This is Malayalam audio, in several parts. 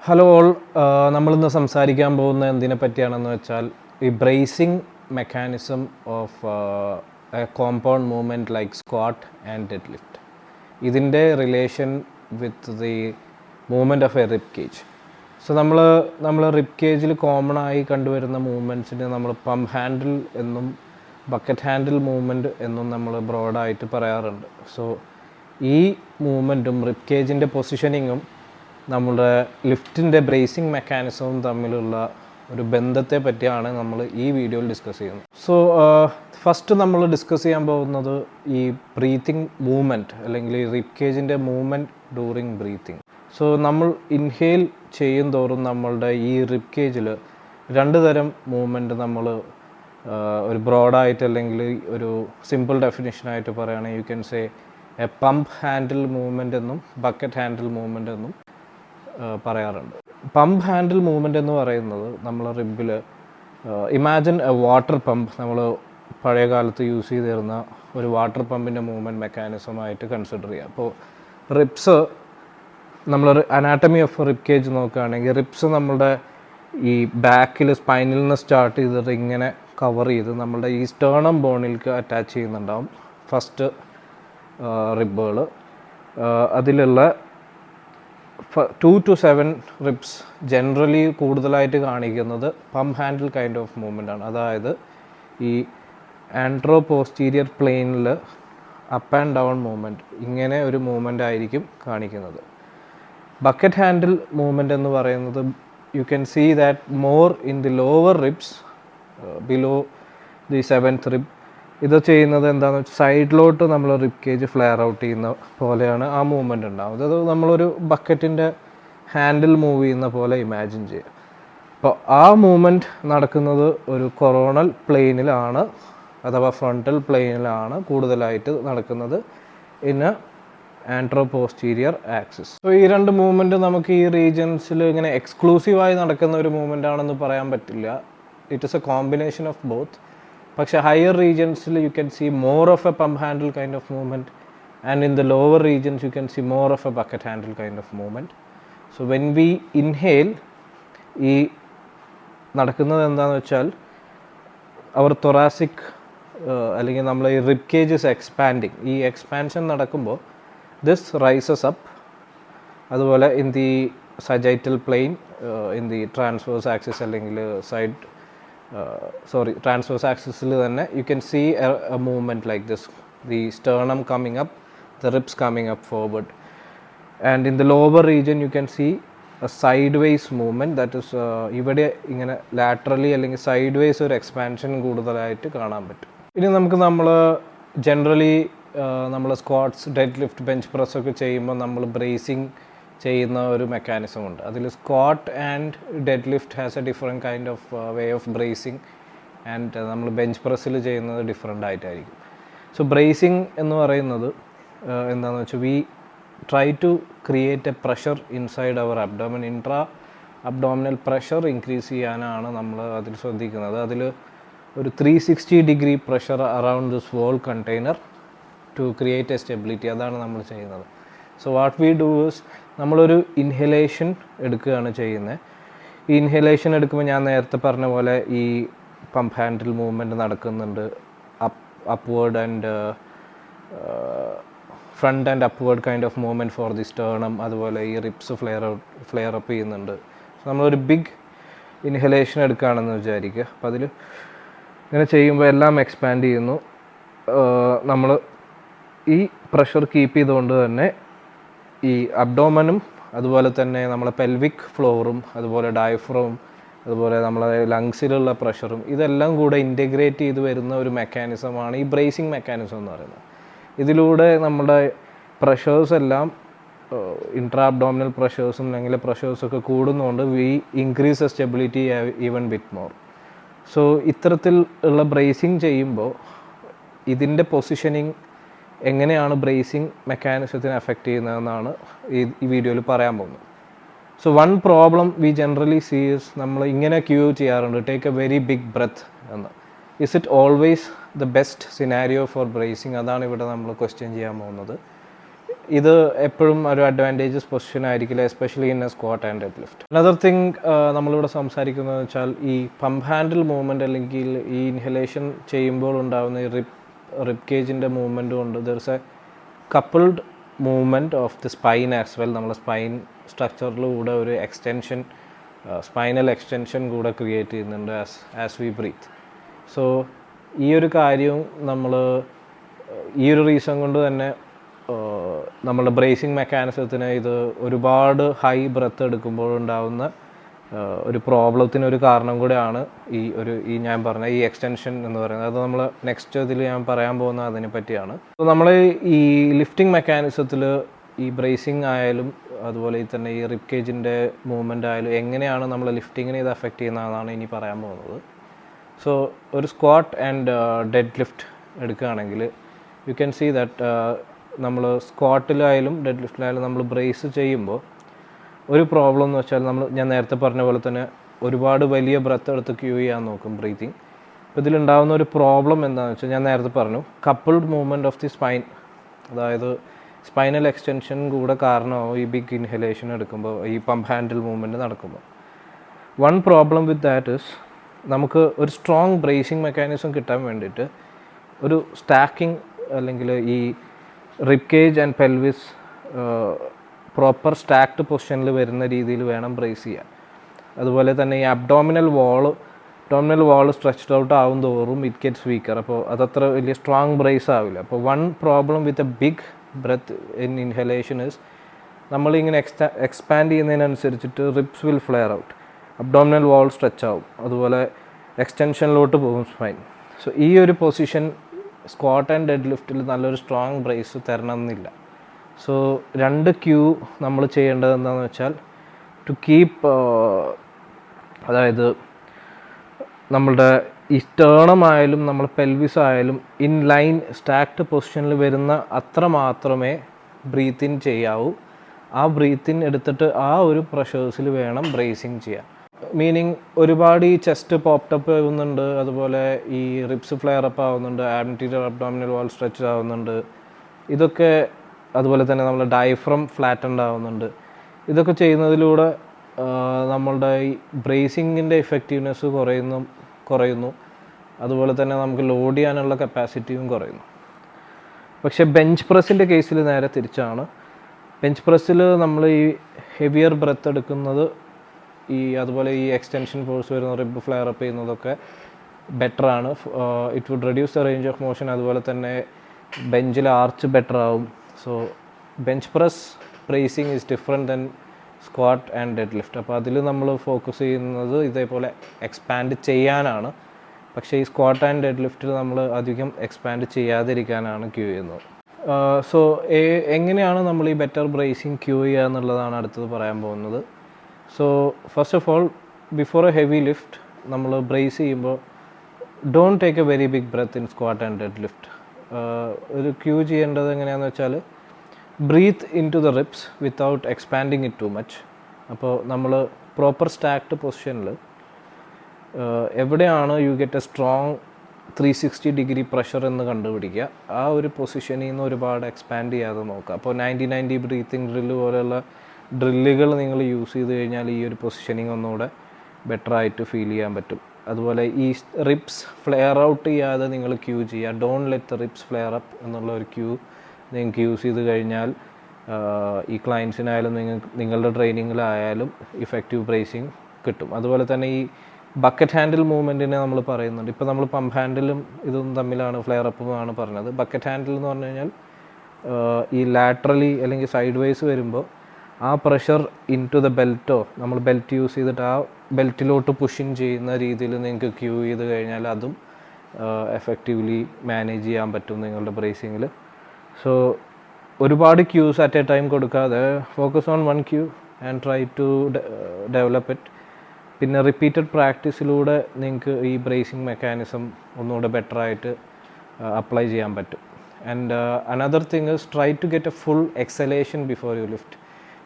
ഹലോ ഓൾ, നമ്മളിന്ന് സംസാരിക്കാൻ പോകുന്ന എന്തിനെ പറ്റിയാണെന്ന് വെച്ചാൽ ഈ bracing mechanism of a compound movement like squat and dead lift. ഇതിൻ്റെ relation with the movement of a rib cage. So നമ്മൾ റിബ് കേജിൽ കോമൺ ആയി കണ്ടുവരുന്ന മൂവ്മെൻറ്റ്സിന് നമ്മൾ പമ്പ് ഹാൻഡിൽ എന്നും ബക്കറ്റ് ഹാൻഡിൽ മൂവ്മെൻറ്റ് എന്നും നമ്മൾ ബ്രോഡായിട്ട് പറയാറുണ്ട്. സോ ഈ മൂവ്മെൻറ്റും റിബ് കേജിൻ്റെ പൊസിഷനിങ്ങും നമ്മുടെ ലിഫ്റ്റിൻ്റെ ബ്രേസിംഗ് മെക്കാനിസവും തമ്മിലുള്ള ഒരു ബന്ധത്തെ പറ്റിയാണ് നമ്മൾ ഈ വീഡിയോയിൽ ഡിസ്കസ് ചെയ്യുന്നത്. സോ ഫസ്റ്റ് നമ്മൾ ഡിസ്കസ് ചെയ്യാൻ പോകുന്നത് ഈ ബ്രീത്തിങ് മൂവ്മെൻറ്റ് അല്ലെങ്കിൽ ഈ റിബ് കേജിൻ്റെ മൂവ്മെൻറ്റ് ഡ്യൂറിങ് ബ്രീത്തിങ്. സോ നമ്മൾ ഇൻഹെയിൽ ചെയ്യും തോറും നമ്മളുടെ ഈ റിബ് കേജിൽ രണ്ട് തരം മൂവ്മെൻറ്റ് നമ്മൾ ഒരു ബ്രോഡായിട്ട് അല്ലെങ്കിൽ ഒരു സിമ്പിൾ ഡെഫിനിഷനായിട്ട് പറയുകയാണെങ്കിൽ you can say A pump handle movement എന്നും ബക്കറ്റ് ഹാൻഡിൽ മൂവ്മെൻറ്റ് എന്നും പറയാറുണ്ട്. പമ്പ് ഹാൻഡിൽ മൂവ്മെൻറ്റ് എന്ന് പറയുന്നത് നമ്മൾ റിബിൽ ഇമാജിൻ എ വാട്ടർ പമ്പ്, നമ്മൾ പഴയ കാലത്ത് യൂസ് ചെയ്തിരുന്ന ഒരു വാട്ടർ പമ്പിൻ്റെ മൂവ്മെൻറ്റ് മെക്കാനിസമായിട്ട് കൺസിഡർ ചെയ്യുക. അപ്പോൾ റിബ്സ്, നമ്മൾ അനാട്ടമി ഓഫ് റിബ് കേജ് നോക്കുകയാണെങ്കിൽ റിബ്സ് നമ്മളുടെ ഈ ബാക്കിൽ സ്പൈനിൽ നിന്ന് സ്റ്റാർട്ട് ചെയ്തിട്ട് ഇങ്ങനെ കവർ ചെയ്ത് നമ്മളുടെ ഈ സ്റ്റേർണം ബോണിലേക്ക് അറ്റാച്ച് ചെയ്യുന്നുണ്ടാവും ഫസ്റ്റ് റിബുകൾ. അതിലുള്ള 2 to 7 റിബ്സ് ജനറലി കൂടുതലായിട്ട് കാണിക്കുന്നത് pump handle kind of movement ആണ്. അതായത് ഈ ആൻട്രോ പോസ്റ്റീരിയർ പ്ലെയിനിൽ അപ്പ് ആൻഡ് ഡൗൺ മൂവ്മെൻറ്റ്, ഇങ്ങനെ ഒരു മൂവ്മെൻ്റ് ആയിരിക്കും കാണിക്കുന്നത്. ബക്കറ്റ് ഹാൻഡിൽ മൂവ്മെൻ്റ് എന്ന് പറയുന്നത് you can see that more in the lower ribs below the 7th rib. ഇത് ചെയ്യുന്നത് എന്താണെന്ന് വെച്ചാൽ സൈഡിലോട്ട് നമ്മൾ റിബ് കേജ് ഫ്ലെയർ ഔട്ട് ചെയ്യുന്ന പോലെയാണ് ആ മൂവ്മെൻറ്റ് ഉണ്ടാകുന്നത്. അത് നമ്മളൊരു ബക്കറ്റിൻ്റെ ഹാൻഡിൽ മൂവ് ചെയ്യുന്ന പോലെ ഇമാജിൻ ചെയ്യുക. അപ്പോൾ ആ മൂവ്മെൻറ്റ് നടക്കുന്നത് ഒരു കൊറോണൽ പ്ലെയിനിലാണ് അഥവാ ഫ്രണ്ടൽ പ്ലെയിനിലാണ് കൂടുതലായിട്ട് നടക്കുന്നത്, in antero posterior axis. So ഈ രണ്ട് മൂവ്മെൻറ്റ് നമുക്ക് ഈ റീജിയൻസിൽ ഇങ്ങനെ എക്സ്ക്ലൂസീവായി നടക്കുന്ന ഒരു മൂവ്മെൻ്റ് ആണെന്ന് പറയാൻ പറ്റില്ല. It is a combination of both. പക്ഷേ ഹയർ റീജിയൻസിൽ you can see more of a pump handle kind of movement and in the lower regions you can see more of a bucket handle kind of movement. So when we inhale, ഈ നടക്കുന്നത് എന്താണെന്ന് വെച്ചാൽ അവർ തൊറാസിക് അല്ലെങ്കിൽ നമ്മൾ ഈ റിബ് കേജ് ഇസ് എക്സ്പാൻഡിങ്. ഈ എക്സ്പാൻഷൻ നടക്കുമ്പോൾ ദിസ് റൈസസ് അപ്പ്. അതുപോലെ in the sagittal plane, in the transverse axis അല്ലെങ്കിൽ ട്രാൻസ്വേഴ്സ് ആക്സിസിൽ തന്നെ you can see a movement like this, the sternum coming up, the ribs coming up forward. And in the lower region you can see a sideways movement, that is ഇവിടെ ഇങ്ങനെ ലാറ്ററലി അല്ലെങ്കിൽ സൈഡ് വേസ് ഒരു എക്സ്പാൻഷൻ കൂടുതലായിട്ട് കാണാൻ പറ്റും. ഇനി നമ്മൾ ജനറലി നമ്മൾ സ്ക്വാട്ട്സ്, ഡെഡ് ലിഫ്റ്റ്, ബെഞ്ച് പ്രസ്സൊക്കെ ചെയ്യുമ്പോൾ നമ്മൾ ബ്രേസിങ് ചെയ്യുന്ന ഒരു മെക്കാനിസം ഉണ്ട്. അതിൽ squat and dead lift has a different kind of way of bracing and നമ്മൾ ബെഞ്ച് പ്രസ്സിൽ ചെയ്യുന്നത് ഡിഫറെൻ്റ് ആയിട്ടായിരിക്കും. സോ ബ്രേസിങ് എന്ന് പറയുന്നത് എന്താണെന്ന് വെച്ചാൽ we try to create a pressure inside our abdomen. Intra abdominal pressure increase ചെയ്യാനാണ് നമ്മൾ അതിൽ ശ്രദ്ധിക്കുന്നത്. അതിൽ ഒരു 360 degree pressure around this whole container to create A stability. അതാണ് നമ്മൾ ചെയ്യുന്നത്. So what we do is, നമ്മളൊരു ഇൻഹലേഷൻ എടുക്കുകയാണ് ചെയ്യുന്നത്. ഈ ഇൻഹലേഷൻ എടുക്കുമ്പോൾ ഞാൻ നേരത്തെ പറഞ്ഞ പോലെ ഈ പമ്പ് ഹാൻഡിൽ മൂവ്മെൻറ്റ് നടക്കുന്നുണ്ട്, upward and front and upward kind of movement for the sternum. അതുപോലെ ഈ റിബ്സ് ഫ്ലെയർ അപ്പ് ചെയ്യുന്നുണ്ട്. നമ്മളൊരു ബിഗ് ഇൻഹലേഷൻ എടുക്കുകയാണെന്ന് വിചാരിക്കുക. അപ്പോൾ അതിൽ ഇങ്ങനെ ചെയ്യുമ്പോൾ എല്ലാം എക്സ്പാൻഡ് ചെയ്യുന്നു. നമ്മൾ ഈ പ്രഷർ കീപ്പ് ചെയ്തുകൊണ്ട് തന്നെ ഈ അബ്ഡോമനും അതുപോലെ തന്നെ നമ്മളെ പെൽവിക് ഫ്ലോറും അതുപോലെ ഡയഫ്രവും അതുപോലെ നമ്മളെ ലങ്സിലുള്ള പ്രഷറും ഇതെല്ലാം കൂടെ ഇൻറ്റഗ്രേറ്റ് ചെയ്ത് വരുന്ന ഒരു മെക്കാനിസമാണ് ഈ ബ്രേസിങ് മെക്കാനിസം എന്ന് പറയുന്നത്. ഇതിലൂടെ നമ്മുടെ പ്രഷേഴ്സ് എല്ലാം ഇൻട്രാ അബ്ഡോമിനൽ പ്രഷേഴ്സും അല്ലെങ്കിൽ പ്രഷേഴ്സൊക്കെ കൂടുന്നതുകൊണ്ട് we increase the stability even bit more. So ഇത്തരത്തിൽ ഉള്ള ബ്രേസിങ് ചെയ്യുമ്പോൾ ഇതിൻ്റെ പൊസിഷനിങ് എങ്ങനെയാണ് ബ്രേസിങ് മെക്കാനിസത്തിനെ അഫക്റ്റ് ചെയ്യുന്നതെന്നാണ് ഈ വീഡിയോയിൽ പറയാൻ പോകുന്നത്. So one problem we generally sees, നമ്മൾ ഇങ്ങനെ ക്യൂ ചെയ്യാറുണ്ട്, take a very big breath എന്ന്. Is it always the best scenario for bracing? അതാണ് ഇവിടെ നമ്മൾ ക്വസ്റ്റ്യൻ ചെയ്യാൻ പോകുന്നത്. ഇത് എപ്പോഴും ഒരു അഡ്വാൻറ്റേജസ് പൊസിഷൻ ആയിരിക്കില്ല, especially in a squat and dead lift. Another thing നമ്മളിവിടെ സംസാരിക്കുന്നത് വെച്ചാൽ ഈ പമ്പ് ഹാൻഡിൽ മൂവ്മെൻറ്റ് അല്ലെങ്കിൽ ഈ ഇൻഹലേഷൻ ചെയ്യുമ്പോൾ ഉണ്ടാകുന്ന ഈ റിബ് കേജിൻ്റെ മൂവ്മെൻറ്റ് കൊണ്ട് there is A coupled movement of the spine as well. നമ്മുടെ സ്പൈൻ സ്ട്രക്ചറിലൂടെ ഒരു എക്സ്റ്റൻഷൻ, സ്പൈനൽ എക്സ്റ്റൻഷൻ കൂടെ ക്രിയേറ്റ് ചെയ്യുന്നുണ്ട് ആസ് വി ബ്രീത്ത്. സോ ഈ ഒരു കാര്യവും നമ്മൾ ഈ ഒരു റീസൺ കൊണ്ട് തന്നെ നമ്മളുടെ ബ്രേസിങ് മെക്കാനിസത്തിന് ഇത് ഒരുപാട് ഹൈ ബ്രെത്ത് എടുക്കുമ്പോഴുണ്ടാകുന്ന ഒരു പ്രോബ്ലത്തിനൊരു കാരണം കൂടെയാണ് ഈ ഞാൻ പറഞ്ഞ ഈ എക്സ്റ്റൻഷൻ എന്ന് പറയുന്നത്. അത് നമ്മൾ നെക്സ്റ്റ് ഇതിൽ ഞാൻ പറയാൻ പോകുന്നത് അതിനെ പറ്റിയാണ്. അപ്പോൾ നമ്മൾ ഈ ലിഫ്റ്റിംഗ് മെക്കാനിസത്തിൽ ഈ ബ്രേസിങ് ആയാലും അതുപോലെ തന്നെ ഈ റിബ് കേജിൻ്റെ മൂവ്മെൻ്റ് ആയാലും എങ്ങനെയാണ് നമ്മൾ ലിഫ്റ്റിങ്ങിനെ ഇത് അഫക്റ്റ് ചെയ്യുന്നതാണ് ഇനി പറയാൻ പോകുന്നത്. സോ ഒരു സ്ക്വാട്ട് ആൻഡ് ഡെഡ് ലിഫ്റ്റ് എടുക്കുകയാണെങ്കിൽ യു ക്യാൻ സീ ദാറ്റ് നമ്മൾ സ്ക്വാട്ടിലായാലും ഡെഡ് ലിഫ്റ്റിലായാലും നമ്മൾ ബ്രേസ് ചെയ്യുമ്പോൾ ഒരു പ്രോബ്ലം എന്ന് വെച്ചാൽ ഞാൻ നേരത്തെ പറഞ്ഞ പോലെ തന്നെ ഒരുപാട് വലിയ ബ്രെത്ത് എടുത്ത് ക്യൂ ചെയ്യാൻ നോക്കും ബ്രീത്തിങ്. അപ്പോൾ ഇതിലുണ്ടാകുന്ന ഒരു പ്രോബ്ലം എന്താണെന്ന് വെച്ചാൽ ഞാൻ നേരത്തെ പറഞ്ഞു, coupled movement of the spine, അതായത് സ്പൈനൽ എക്സ്റ്റൻഷൻ കൂടെ കാരണമാവും ഈ ബിഗ് ഇൻഹലേഷൻ എടുക്കുമ്പോൾ, ഈ പമ്പ് ഹാൻഡിൽ മൂവ്മെൻറ്റ് നടക്കുമ്പോൾ. One problem with that is നമുക്ക് ഒരു സ്ട്രോങ് ബ്രേസിങ് മെക്കാനിസം കിട്ടാൻ വേണ്ടിയിട്ട് ഒരു സ്റ്റാക്കിംഗ് അല്ലെങ്കിൽ ഈ rib cage and pelvis proper stacked പൊസിഷനിൽ വരുന്ന രീതിയിൽ വേണം ബ്രേസ് ചെയ്യാൻ. അതുപോലെ തന്നെ ഈ അബ്ഡോമിനൽ വാൾ സ്ട്രെച്ച്ഡ് ഔട്ട് ആവും തോറും ഇറ്റ് ഗെറ്റ്സ് വീക്കർ. അപ്പോൾ അതത്ര വലിയ സ്ട്രോങ് ബ്രേസ് ആവില്ല. അപ്പോൾ one problem with a big breath in inhalation is നമ്മളിങ്ങനെ എക്സ്പാൻഡ് ചെയ്യുന്നതിനനുസരിച്ചിട്ട് ribs will flare out, abdominal wall stretch ആവും, അതുപോലെ എക്സ്റ്റൻഷനിലോട്ട് പോകും സ്പൈൻ. സോ ഈ ഒരു പൊസിഷൻ സ്ക്വാട്ട് ആൻഡ് ഡെഡ് ലിഫ്റ്റിൽ നല്ലൊരു സ്ട്രോങ് ബ്രേസ് തരണമെന്നില്ല. സോ 2 ക്യൂ നമ്മൾ ചെയ്യേണ്ടത് എന്താണെന്ന് വെച്ചാൽ ടു കീപ്പ്, അതായത് നമ്മളുടെ ഈ സ്റ്റേർണം ആയാലും നമ്മൾ പെൽവിസ് ആയാലും ഇൻ ലൈൻ സ്റ്റാക്ഡ് പൊസിഷനിൽ വരുന്ന അത്ര മാത്രമേ ബ്രീത്ത് ഇൻ ചെയ്യാവൂ. ആ ബ്രീത്ത് ഇൻ എടുത്തിട്ട് ആ ഒരു പ്രഷേഴ്സിൽ വേണം ബ്രേസിങ് ചെയ്യാൻ. മീനിങ് ഒരുപാട് ഈ ചെസ്റ്റ് പോപ്റ്റപ്പ് ആവുന്നുണ്ട്, അതുപോലെ ഈ റിബ്സ് ഫ്ലെയർ അപ്പ് ആവുന്നുണ്ട്, ആൻറ്റീരിയർ അബ്ഡോമിനൽ വാൾ സ്ട്രെച്ച് ആവുന്നുണ്ട്, ഇതൊക്കെ അതുപോലെ തന്നെ നമ്മൾ ഡയഫ്രം ഫ്ലാറ്റൻഡ് ആവുന്നുണ്ട്. ഇതൊക്കെ ചെയ്യുന്നതിലൂടെ നമ്മളുടെ ഈ ബ്രേസിങ്ങിൻ്റെ എഫക്റ്റീവ്നെസ് കുറയുന്നു, അതുപോലെ തന്നെ നമുക്ക് ലോഡ് ചെയ്യാനുള്ള കപ്പാസിറ്റിയും കുറയുന്നു. പക്ഷേ ബെഞ്ച് പ്രസ്സിൻ്റെ കേസിൽ നേരെ തിരിച്ചാണ്. ബെഞ്ച് പ്രസ്സിൽ നമ്മൾ ഈ ഹെവിയർ ബ്രെത്ത് എടുക്കുന്നത് അതുപോലെ ഈ എക്സ്റ്റൻഷൻ ഫോഴ്സ് വരുന്ന റിബ് ഫ്ലെയർ അപ്പ് ചെയ്യുന്നതൊക്കെ ബെറ്ററാണ്. It would reduce the range of motion, അതുപോലെ തന്നെ ബെഞ്ചിൽ ആർച്ച് ബെറ്റർ ആവും. So bench press bracing is different than squat and dead lift. അപ്പോൾ അതിൽ നമ്മൾ ഫോക്കസ് ചെയ്യുന്നത് ഇതേപോലെ എക്സ്പാൻഡ് ചെയ്യാനാണ്. പക്ഷേ ഈ സ്ക്വാട്ട് ആൻഡ് ഡെഡ് ലിഫ്റ്റിൽ നമ്മൾ അധികം എക്സ്പാൻഡ് ചെയ്യാതിരിക്കാനാണ് ക്യൂ ചെയ്യുന്നത്. സോ എങ്ങനെയാണ് നമ്മൾ ഈ ബെറ്റർ ബ്രേസിങ് ക്യൂ ചെയ്യുക എന്നുള്ളതാണ് അടുത്തത് പറയാൻ പോകുന്നത്. So first of all, before a heavy lift നമ്മൾ ബ്രേസ് ചെയ്യുമ്പോൾ don't take a very big breath in squat and dead lift. ഒരു ക്യൂ ചെയ്യേണ്ടത് എങ്ങനെയാണെന്ന് വെച്ചാൽ breathe in to the ribs without expanding it too much. അപ്പോൾ നമ്മൾ പ്രോപ്പർ സ്റ്റാക്ഡ് പൊസിഷനിൽ എവിടെയാണ് you get a strong 360 degree pressure എന്ന് കണ്ടുപിടിക്കുക. ആ ഒരു പൊസിഷനിൽ നിന്ന് ഒരുപാട് എക്സ്പാൻഡ് ചെയ്യാതെ നോക്കുക. അപ്പോൾ 90-90 ബ്രീത്തിങ് ഡ്രില്ല് പോലെയുള്ള ഡ്രില്ലുകൾ നിങ്ങൾ യൂസ് ചെയ്ത് കഴിഞ്ഞാൽ ഈ ഒരു പൊസിഷനിങ് ഒന്നുകൂടെ ബെറ്ററായിട്ട് ഫീൽ ചെയ്യാൻ പറ്റും. അതുപോലെ ഈ റിബ്സ് ഫ്ലെയർ ഔട്ട് ചെയ്യാതെ നിങ്ങൾ ക്യൂ ചെയ്യുക. Don't let the ribs flare up എന്നുള്ള ഒരു ക്യൂ നിങ്ങൾക്ക് യൂസ് ചെയ്ത് കഴിഞ്ഞാൽ ഈ ക്ലയൻസിനായാലും നിങ്ങളുടെ ട്രെയിനിങ്ങിലായാലും ഇഫക്റ്റീവ് ബ്രേസിങ് കിട്ടും. അതുപോലെ തന്നെ ഈ ബക്കറ്റ് ഹാൻഡിൽ മൂവ്മെൻറ്റിനെ നമ്മൾ പറയുന്നുണ്ട്. ഇപ്പോൾ നമ്മൾ പമ്പ് ഹാൻഡിലും ഇതും തമ്മിലാണ് ഫ്ലെയർ അപ്പുമാണ് പറഞ്ഞത്. ബക്കറ്റ് ഹാൻഡിൽ എന്ന് പറഞ്ഞു കഴിഞ്ഞാൽ ഈ ലാറ്ററലി അല്ലെങ്കിൽ സൈഡ് വൈസ് വരുമ്പോൾ ആ പ്രഷർ ഇൻ ടു ദ ബെൽറ്റോ, നമ്മൾ ബെൽറ്റ് യൂസ് ചെയ്തിട്ട് ആ ബെൽറ്റിലോട്ട് പുഷിൻ ചെയ്യുന്ന രീതിയിൽ നിങ്ങൾക്ക് ക്യൂ ചെയ്ത് കഴിഞ്ഞാൽ അതും എഫക്റ്റീവ്ലി മാനേജ് ചെയ്യാൻ പറ്റും നിങ്ങളുടെ ബ്രേസിങ്ങിൽ. സോ ഒരുപാട് ക്യൂസ് അറ്റ് എ ടൈം കൊടുക്കാതെ focus on one cue and try to develop it. പിന്നെ റിപ്പീറ്റഡ് പ്രാക്ടീസിലൂടെ നിങ്ങൾക്ക് ഈ ബ്രേസിങ് മെക്കാനിസം ഒന്നുകൂടെ ബെറ്ററായിട്ട് അപ്ലൈ ചെയ്യാൻ പറ്റും. And another thing is try to get a full exhalation before you lift.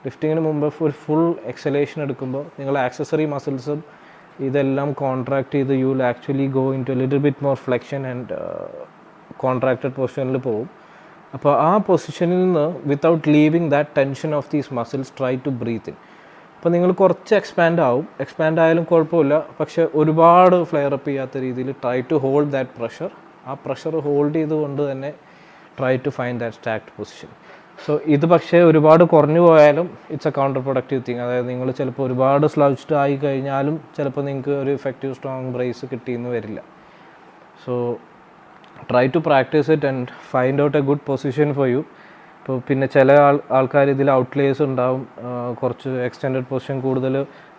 ലിഫ്റ്റിങ്ങിന് മുമ്പ് ഒരു ഫുൾ എക്സലേഷൻ എടുക്കുമ്പോൾ നിങ്ങൾ ആക്സസറി മസിൽസും ഇതെല്ലാം കോൺട്രാക്ട് ചെയ്ത് you will actually go in to little bit more flexion and contracted പൊസിഷനിൽ പോകും. അപ്പോൾ ആ പൊസിഷനിൽ നിന്ന് without leaving that tension of these muscles try to breathe in. അപ്പോൾ നിങ്ങൾ കുറച്ച് എക്സ്പാൻഡ് ആയാലും കുഴപ്പമില്ല, പക്ഷേ ഒരുപാട് ഫ്ലെയർ അപ്പ് ചെയ്യാത്ത രീതിയിൽ try to hold that pressure. ആ പ്രഷർ ഹോൾഡ് ചെയ്തുകൊണ്ട് തന്നെ try to find that stacked position. So ഇത് പക്ഷേ ഒരുപാട് കുറഞ്ഞു പോയാലും it's a counterproductive thing. അതായത് നിങ്ങൾ ചിലപ്പോൾ ഒരുപാട് സ്ലൗച്ച്ഡ് ആയി കഴിഞ്ഞാലും ചിലപ്പോൾ നിങ്ങൾക്ക് ഒരു ഇഫക്റ്റീവ് സ്ട്രോങ് ബ്രേസ് കിട്ടിയെന്ന് വരില്ല. So try to practise it and find out a good position for you. ഇപ്പോൾ പിന്നെ ചില ആൾക്കാർ ഇതിൽ ഔട്ട്ലേയേഴ്സ് ഉണ്ടാവും, കുറച്ച് എക്സ്റ്റെൻഡഡ് പൊസിഷൻ കൂടുതൽ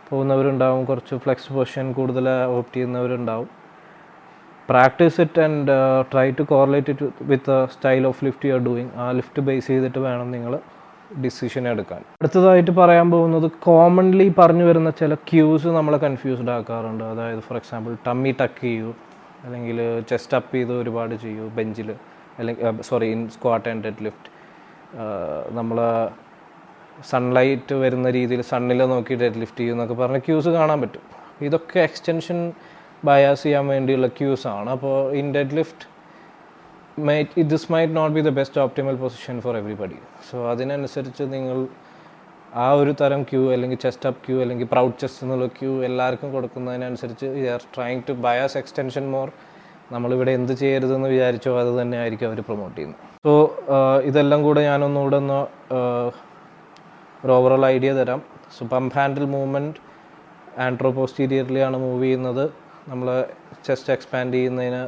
പോകുന്നവരുണ്ടാവും, കുറച്ച് ഫ്ലെക്സ് പൊസിഷൻ കൂടുതൽ ഓപ്റ്റ് ചെയ്യുന്നവരുണ്ടാവും. Practice it and try to correlate it with style of lift you are doing. ആ ലിഫ്റ്റ് ബേസ് ചെയ്തിട്ട് വേണം നിങ്ങൾ ഡിസിഷൻ എടുക്കാൻ. അടുത്തതായിട്ട് പറയാൻ പോകുന്നത് കോമൺലി പറഞ്ഞു വരുന്ന ചില ക്യൂസ് നമ്മളെ കൺഫ്യൂസ്ഡ് ആക്കാറുണ്ട്. അതായത് ഫോർ എക്സാമ്പിൾ ടമ്മി ടക്ക് ചെയ്യൂ, അല്ലെങ്കിൽ ചെസ്റ്റ് അപ്പ് ചെയ്ത് ഒരുപാട് ചെയ്യൂ ബെഞ്ചിൽ, അല്ലെങ്കിൽ in squat and dead lift. നമ്മൾ സൺലൈറ്റ് വരുന്ന രീതിയിൽ സണ്ണിൽ നോക്കി ഡെഡ് ലിഫ്റ്റ് ചെയ്യും എന്നൊക്കെ പറഞ്ഞ് ക്യൂസ് കാണാൻ പറ്റും. ഇതൊക്കെ എക്സ്റ്റൻഷൻ ബയാസ് ചെയ്യാൻ വേണ്ടിയുള്ള ക്യൂസ് ആണ്. അപ്പോൾ in dead lift this might not be the best optimal position for everybody. So അതിനനുസരിച്ച് നിങ്ങൾ ആ ഒരു തരം ക്യൂ, അല്ലെങ്കിൽ ചെസ്റ്റ് അപ്പ് ക്യൂ, അല്ലെങ്കിൽ പ്രൗഡ് ചെസ്റ്റ് എന്നുള്ള ക്യൂ എല്ലാവർക്കും കൊടുക്കുന്നതിനനുസരിച്ച് we are trying to bias extension more. നമ്മളിവിടെ എന്ത് ചെയ്യരുതെന്ന് വിചാരിച്ചോ അത് തന്നെ ആയിരിക്കും അവർ പ്രൊമോട്ട് ചെയ്യുന്നത്. സോ ഇതെല്ലാം കൂടെ ഞാനൊന്നുകൂടെ ഒരു ഓവറോൾ ഐഡിയ തരാം. സോ പമ്പ് ഹാൻഡിൽ മൂവ്മെൻറ്റ് ആൻട്രോപോസ്റ്റീരിയർലിയാണ് മൂവ് ചെയ്യുന്നത്. നമ്മൾ ചെസ്റ്റ് എക്സ്പാൻഡ് ചെയ്യുന്നതിന്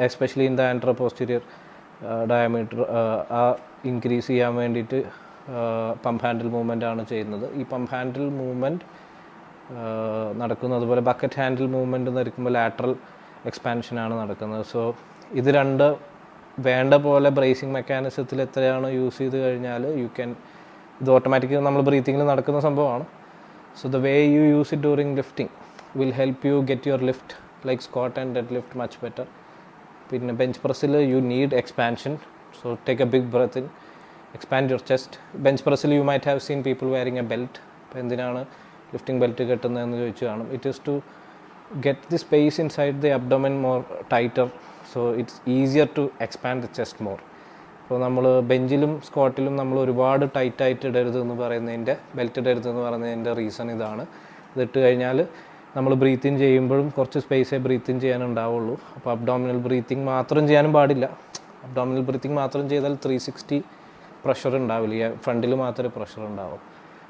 especially in the anteroposterior diameter ആ ഇൻക്രീസ് ചെയ്യാൻ വേണ്ടിയിട്ട് പമ്പ് ഹാൻഡിൽ മൂവ്മെൻ്റ് ആണ് ചെയ്യുന്നത്. ഈ പമ്പ് ഹാൻഡിൽ മൂവ്മെൻറ്റ് നടക്കുന്നത്, അതുപോലെ ബക്കറ്റ് ഹാൻഡിൽ മൂവ്മെൻറ്റ് നടക്കുമ്പോൾ ലാറ്ററൽ എക്സ്പാൻഷനാണ് നടക്കുന്നത്. സോ ഇത് രണ്ട് വേണ്ട പോലെ ബ്രേസിങ് മെക്കാനിസത്തിൽ എത്രയാണ് യൂസ് ചെയ്ത് കഴിഞ്ഞാൽ ഇത് ഓട്ടോമാറ്റിക്കലി നമ്മൾ ബ്രീത്തിങ്ങിൽ നടക്കുന്ന സംഭവമാണ്. So the way you use it during lifting will help you get your lift like squat and dead lift much better. പിന്നെ ബെഞ്ച് പ്രസ്സിൽ you need expansion. So take a big breath in, expand your chest. Bench പ്രസ്സിൽ you might have seen people wearing a belt. അപ്പോൾ എന്തിനാണ് ലിഫ്റ്റിംഗ് ബെൽറ്റ് കെട്ടുന്നതെന്ന് ചോദിച്ചു കാണും. It is to get the space inside the abdomen more tighter, so it's easier to expand the chest more. അപ്പോൾ നമ്മൾ ബെഞ്ചിലും സ്ക്വാട്ടിലും നമ്മൾ ഒരുപാട് ടൈറ്റായിട്ട് ഇടരുത് എന്ന് പറയുന്നതിൻ്റെ, ബെൽറ്റ് ഇടരുത് എന്ന് പറയുന്നതിൻ്റെ റീസൺ ഇതാണ്. ഇതിട്ട് കഴിഞ്ഞാൽ നമ്മൾ ബ്രീത്ത് ഇൻ ചെയ്യുമ്പോഴും കുറച്ച് സ്പേസേ ബ്രീത്ത് ഇൻ ചെയ്യാനുണ്ടാവുള്ളൂ. അപ്പോൾ അബ്ഡോമിനൽ ബ്രീത്തിങ് മാത്രം ചെയ്യാനും പാടില്ല. അബ്ഡോമിനൽ ബ്രീത്തിങ് മാത്രം ചെയ്താൽ 360 പ്രഷർ ഉണ്ടാവില്ല, ഫ്രണ്ടിൽ മാത്രമേ പ്രഷർ ഉണ്ടാവും.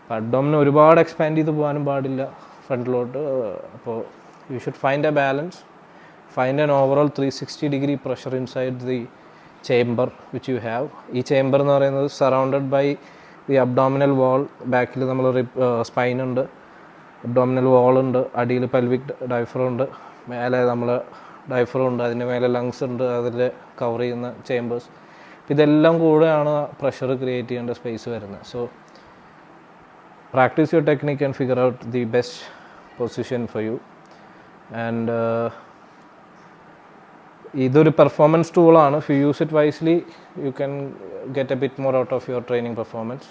അപ്പോൾ അബ്ഡോമിനെ ഒരുപാട് എക്സ്പാൻഡ് ചെയ്ത് പോകാനും പാടില്ല ഫ്രണ്ടിലോട്ട്. അപ്പോൾ you should find a balance, find an overall 360 degree pressure inside the chamber which you have. ഈ ചേംബർ എന്ന് പറയുന്നത് സറൗണ്ടഡ് ബൈ ദി അബ്ഡോമിനൽ വാൾ. ബാക്കിൽ നമ്മൾ സ്പൈൻ ഉണ്ട്, അബ്ഡോമിനൽ വാൾ ഉണ്ട്, അടിയിൽ പെൽവിക് ഡയഫ്രം ഉണ്ട്, മേലെ നമ്മൾ ഡയഫ്രം ഉണ്ട്, അതിൻ്റെ മേലെ ലങ്സ് ഉണ്ട്, അതിൽ കവർ ചെയ്യുന്ന ചേമ്പേഴ്സ്. ഇതെല്ലാം കൂടെയാണ് പ്രഷർ ക്രിയേറ്റ് ചെയ്യേണ്ട സ്പേസ് വരുന്നത്. So practice your technique and figure out the best position for you. And ഇതൊരു പെർഫോമൻസ് ടൂളാണ്. If you use it wisely you can get a bit more out of your training performance.